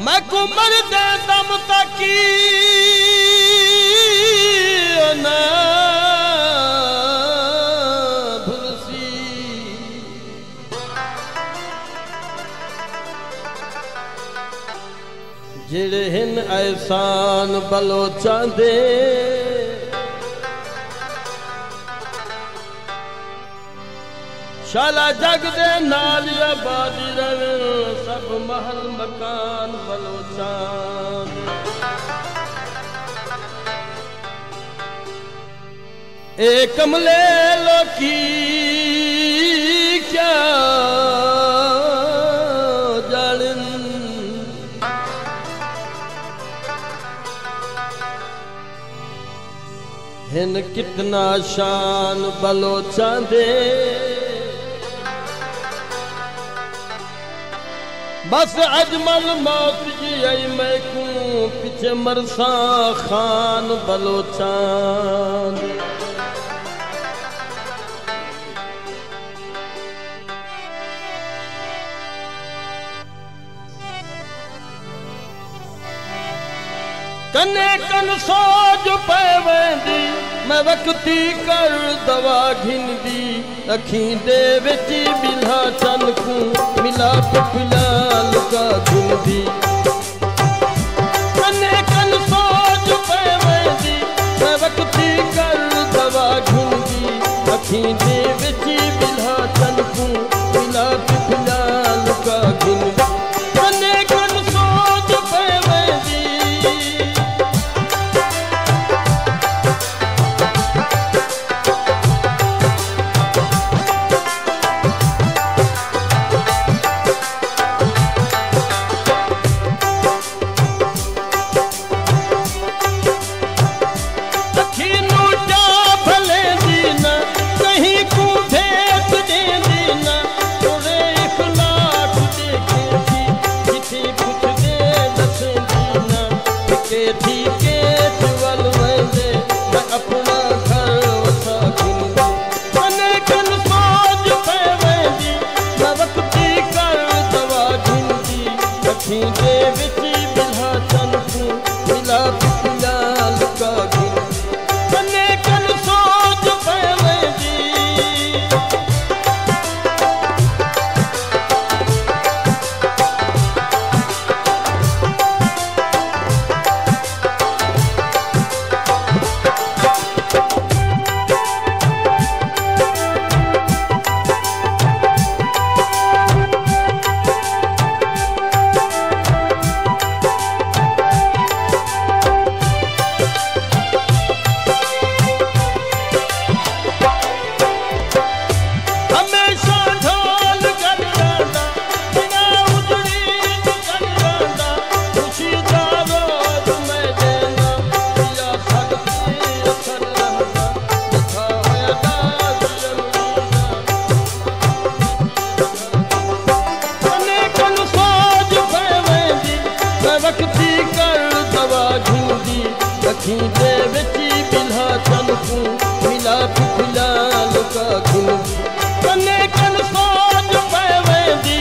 मैं कुमर दे दम तकी न भुलसी जिड़े हिन एहसान बलोचां दे शाला जग दे नाल आबादी रवे सब महल मकान बलोचां ए कमले लोकी क्या जालिन हिन कितना शान बलोचां दे बस अजमल मौत जी आई मैं को पीछे मरसा खान बलोचां कने कन सोज पे वेंदी मैं वक्ती कर दवा घिंदी अखी दे विच बिल्हा चन को मिला पिलाल का घिंदी कने कन सोज पे वेंदी मैं वक्ती कर दवा घिंदी अखी दे विच बिल्हा चन को मिला पिलाल का घिंदी कने कन सोज पे वेंदी दे विची बिल्हा चन को मिला पिलाल का घिंदी कने कन सोज पे वेंदी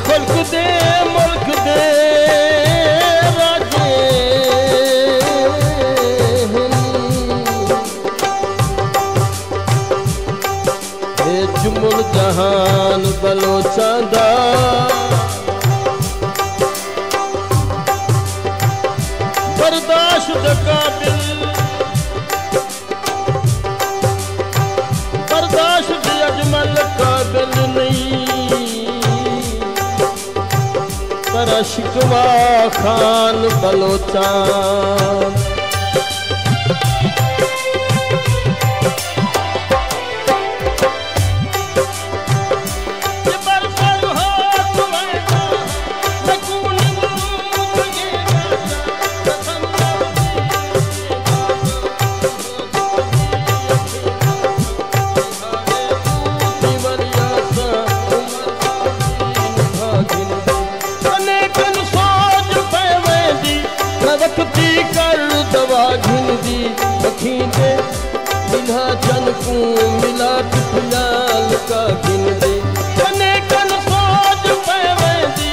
खुल्क दे मुल्क मुल जहान बलोचांदा बर्दाश्त काबिल बर्दाश्त अजमल काबिल नहीं पर शिकवा खान बलोचान मिला जन को मिला फिलहाल का गिन दे कने कन सोच पैवेंदी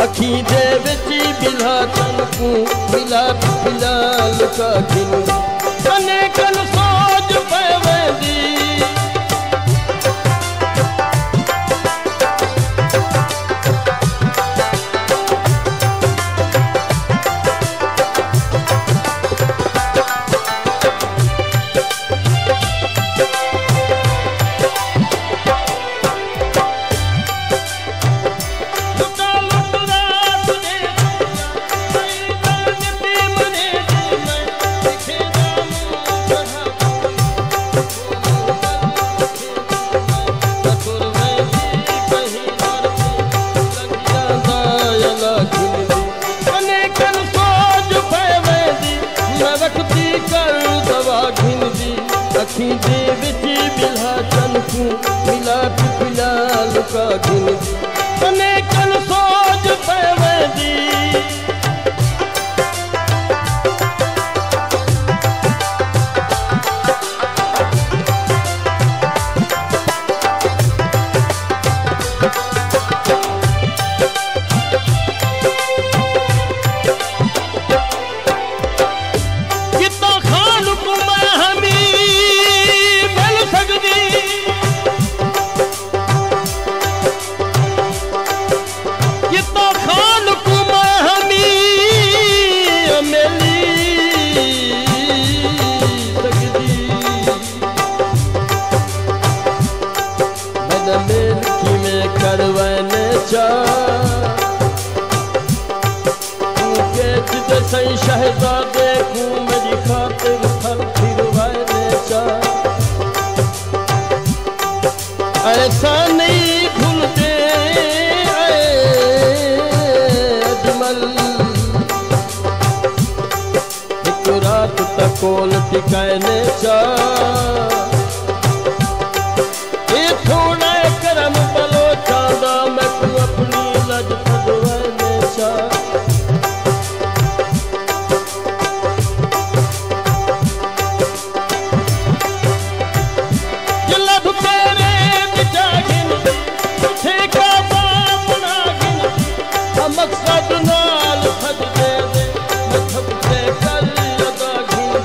अखी दे विच बिला तन को मिला फिलहाल का गिन कने कन सोच पैवेंदी अखी दे विच बिला तन को मिला फिलहाल का गिन कने कन सोच पैवेंदी सही शहजादे को मेरी खातिर फल फिरवाने चा ऐसा नहीं भूलते कोल टिकाने चा ये थोड़ा करम बलो चांदा मैं तू अपनी लज फदवाने चा ये लब तेरे बिचागिन ठेका बाप नागिन हम मकसद नाल फद दे दे मैं थपते कर लगा घिन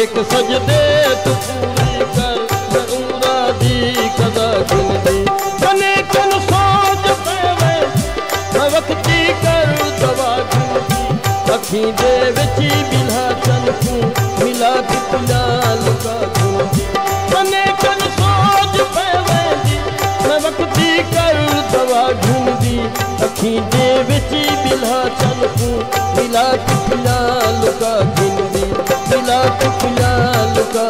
एक सजदे तू पूरी कर मैं उमरा दी कदा गिन दी कने कन सोच पेवे मैं वक्ती कर दवा गिन दी अखी दे विची बिल्हा चन को मिला पिला लुका गिन दी कने कन सोच पेवे मैं वक्ती कर दवा गिन दी अखी दे विची बिल्हा चन को मिला पिला लुका गिन दी मिला पिला लुका